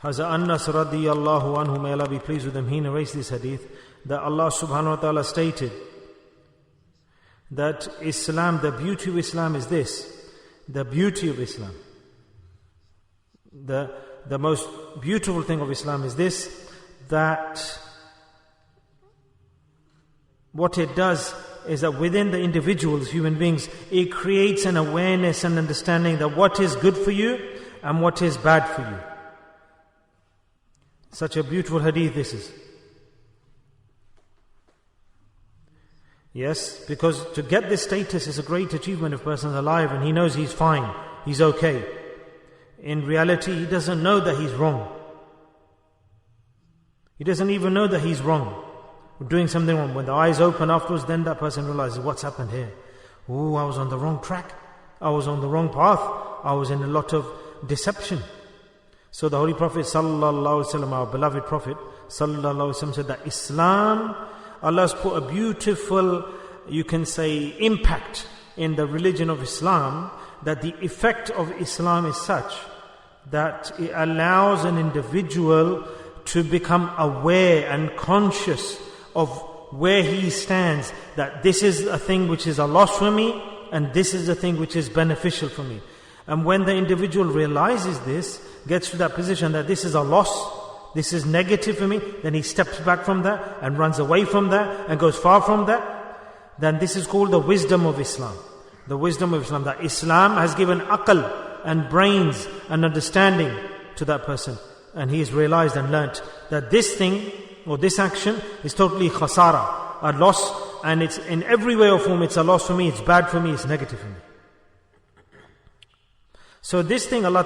Hazrat Anas radiyallahu anhu, may Allah be pleased with him, he narrates this hadith, that Allah subhanahu wa ta'ala stated that Islam, the beauty of Islam is this. The beauty of Islam, the most beautiful thing of Islam is this, that what it does is that within the individuals, human beings, it creates an awareness and understanding that what is good for you and what is bad for you. Such a beautiful hadith this is. Yes, because to get this status is a great achievement if a person is alive and he knows he's fine, he's okay. In reality, he doesn't know that he's wrong. He doesn't even know that he's wrong. Doing something wrong. When the eyes open afterwards, then that person realizes, what's happened here? Oh, I was on the wrong track. I was on the wrong path. I was in a lot of deception. So the Holy Prophet sallallahu alaihi wasallam, our beloved Prophet sallallahu alaihi wasallam, said that Islam, Allah has put a beautiful, you can say, impact in the religion of Islam, that the effect of Islam is such that it allows an individual to become aware and conscious of where he stands, that this is a thing which is a loss for me and this is a thing which is beneficial for me. And when the individual realizes this, gets to that position that this is a loss, this is negative for me, then he steps back from that and runs away from that and goes far from that, then this is called the wisdom of Islam. The wisdom of Islam, that Islam has given aql and brains and understanding to that person. And he has realized and learnt that this thing or this action is totally khasara, a loss, and it's in every way or form, it's a loss for me, it's bad for me, it's negative for me. So this thing Allah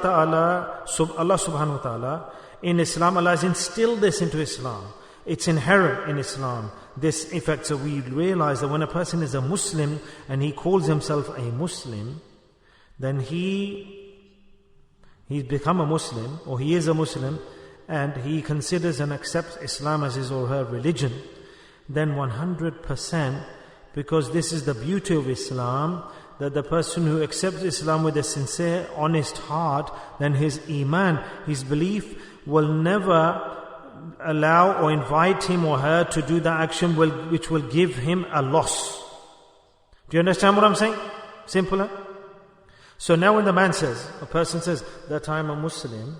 subhanahu wa ta'ala, in Islam, Allah has instilled this into Islam. It's inherent in Islam, this effect. So we realize that when a person is a Muslim and he calls himself a Muslim, then he's become a Muslim, or he is a Muslim, and he considers and accepts Islam as his or her religion, then 100%, because this is the beauty of Islam, that the person who accepts Islam with a sincere, honest heart, then his iman, his belief, will never allow or invite him or her to do that action which will give him a loss. Do you understand what I'm saying? Simple, huh? So now when a person says that I am a Muslim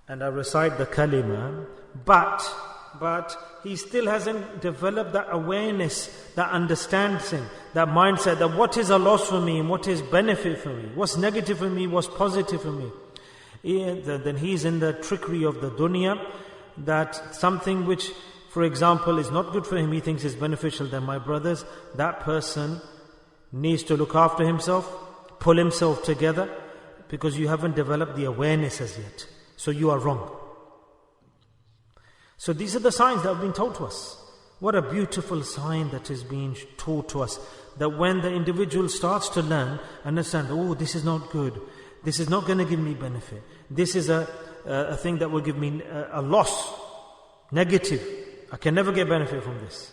and I recite the kalima, but he still hasn't developed that awareness, that understanding, that mindset, that what is a loss for me and what is benefit for me, what's negative for me, what's positive for me. Then he's in the trickery of the dunya, that something which, for example, is not good for him, he thinks is beneficial. Then my brothers, that person needs to look after himself, pull himself together, because you haven't developed the awareness as yet. So you are wrong. So these are the signs that have been taught to us. What a beautiful sign that is being taught to us. That when the individual starts to learn, understand, oh, this is not good. This is not going to give me benefit. This is a thing that will give me a loss, negative. I can never get benefit from this.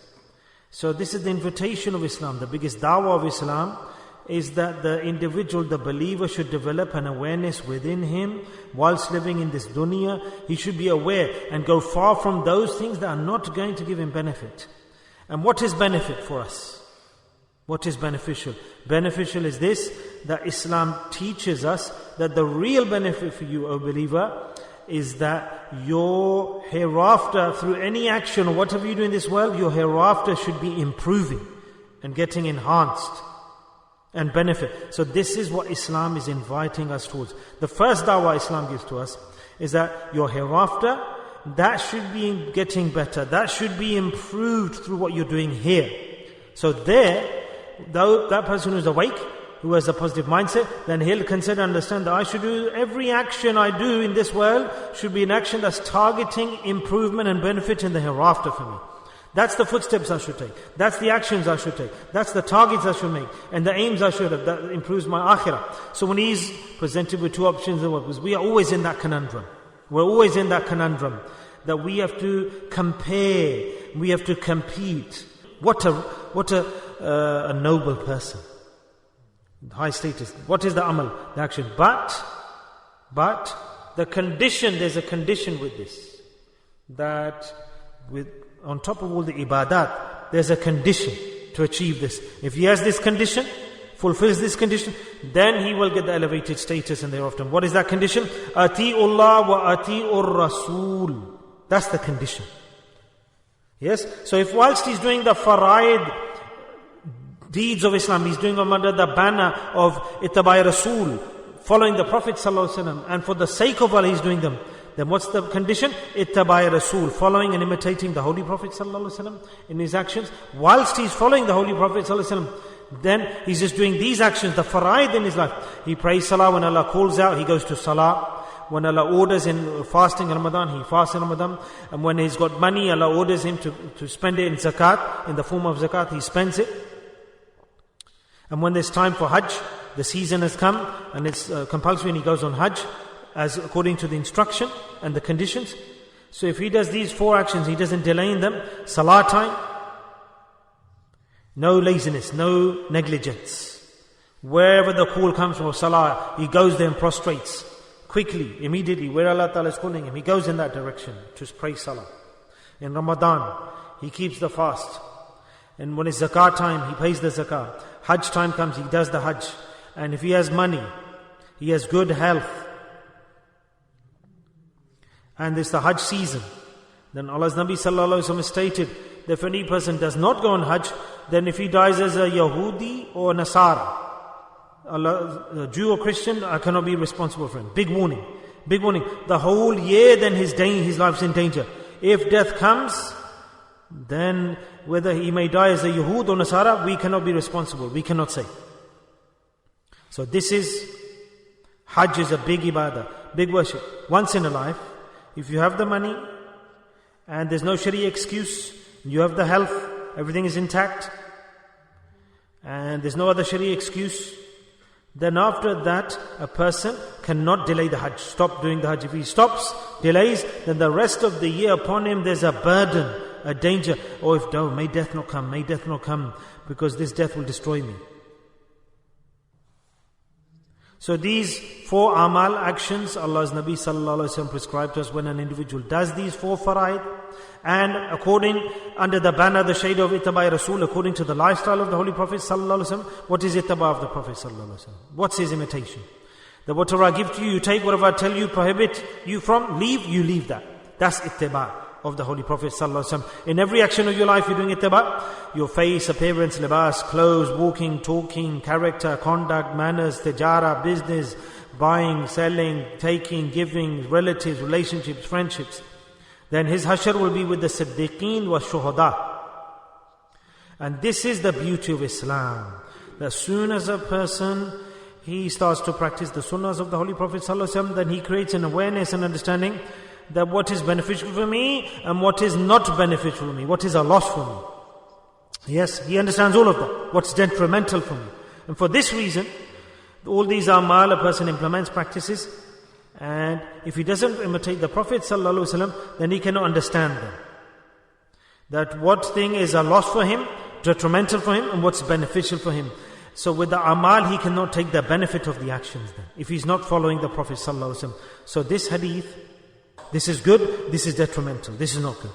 So this is the invitation of Islam. The biggest da'wah of Islam is that the individual, the believer, should develop an awareness within him whilst living in this dunya. He should be aware and go far from those things that are not going to give him benefit. And what is benefit for us? What is beneficial? Beneficial is this, that Islam teaches us that the real benefit for you, O believer, is that your hereafter, through any action or whatever you do in this world, your hereafter should be improving and getting enhanced and benefit. So this is what Islam is inviting us towards. The first da'wah Islam gives to us is that your hereafter, that should be getting better, that should be improved through what you're doing here. So there, though that person who's awake, who has a positive mindset, then he'll consider and understand that I should do, every action I do in this world should be an action that's targeting improvement and benefit in the hereafter for me. That's the footsteps I should take. That's the actions I should take. That's the targets I should make. And the aims I should have. That improves my akhirah. So when he's presented with two options, we are always in that conundrum. We're always in that conundrum. That we have to compare. We have to compete. What a noble person. High status. What is the amal? The action. But The condition, there's a condition with this. That on top of all the ibadat, there's a condition to achieve this. If he has this condition, fulfills this condition, then he will get the elevated status and thereafter. What is that condition? Ati'ullah wa ati'ur Rasul. That's the condition. Yes? So if whilst he's doing the faraid deeds of Islam, he's doing them under the banner of Ittabai Rasul, following the Prophet ﷺ, and for the sake of Allah he's doing them, then what's the condition? Ittabai Rasul, following and imitating the Holy Prophet ﷺ in his actions. Whilst he's following the Holy Prophet ﷺ, then he's just doing these actions, the faraid in his life. He prays salah when Allah calls out, he goes to salah. When Allah orders in fasting in Ramadan, he fasts in Ramadan. And when he's got money, Allah orders him to spend it in zakat, in the form of zakat, he spends it. And when there's time for Hajj, the season has come and it's compulsory and he goes on Hajj as according to the instruction and the conditions. So if he does these 4 actions, he doesn't delay in them. Salah time, no laziness, no negligence. Wherever the call comes from salah, he goes there and prostrates. Quickly, immediately, where Allah Ta'ala is calling him, he goes in that direction to pray salah. In Ramadan, he keeps the fast. And when it's zakat time, he pays the zakat. Hajj time comes, he does the Hajj. And if he has money, he has good health, and it's the Hajj season, then Allah's Nabi Sallallahu Alaihi Wasallam stated that if any person does not go on Hajj, then if he dies as a Yahudi or a Nasara, a Jew or Christian, I cannot be responsible for him. Big warning. Big warning. The whole year, then his life's in danger. If death comes, then whether he may die as a Yahud or Nasara, we cannot be responsible. We cannot say. So this is, Hajj is a big ibadah, big worship. Once in a life, if you have the money, and there's no Sharia excuse, you have the health, everything is intact, and there's no other Sharia excuse, then after that, a person cannot delay the Hajj, stop doing the Hajj. If he stops, delays, then the rest of the year upon him there's a burden, a danger. Oh, may death not come, because this death will destroy me. So these 4 amal actions, Allah's Nabi Sallallahu Alaihi Wasallam prescribed to us when an individual does these 4 faraid, and under the banner, the shade of Ittabai Rasul, according to the lifestyle of the Holy Prophet Sallallahu Alaihi Wasallam. What is Ittaba of the Prophet Sallallahu Alaihi Wasallam? What's his imitation? That whatever I give to you, you take, whatever I tell you, prohibit you from, you leave that. That's Ittaba of the Holy Prophet Sallallahu Alaihi Wasallam. In every action of your life, you're doing Ittaba. Your face, appearance, libas, clothes, walking, talking, character, conduct, manners, tijara, business, buying, selling, taking, giving, relatives, relationships, friendships. Then his hashar will be with the siddiqeen wa shuhada. And this is the beauty of Islam. That as soon as a person, he starts to practice the sunnahs of the Holy Prophet ﷺ, then he creates an awareness and understanding that what is beneficial for me and what is not beneficial for me, what is a loss for me. Yes, he understands all of that, what's detrimental for me. And for this reason, all these amal a person implements, practices, and if he doesn't imitate the Prophet ﷺ, then he cannot understand them. That what thing is a loss for him, detrimental for him, and what's beneficial for him. So with the amal, he cannot take the benefit of the actions then, if he's not following the Prophet ﷺ. So this hadith, this is good, this is detrimental, this is not good.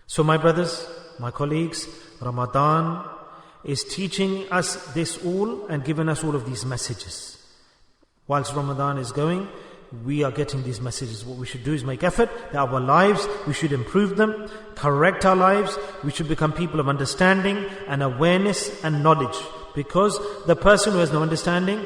So my brothers, my colleagues, Ramadan is teaching us this all and giving us all of these messages. Whilst Ramadan is going, we are getting these messages. What we should do is make effort that our lives, we should improve them, correct our lives, we should become people of understanding and awareness and knowledge. Because the person who has no understanding,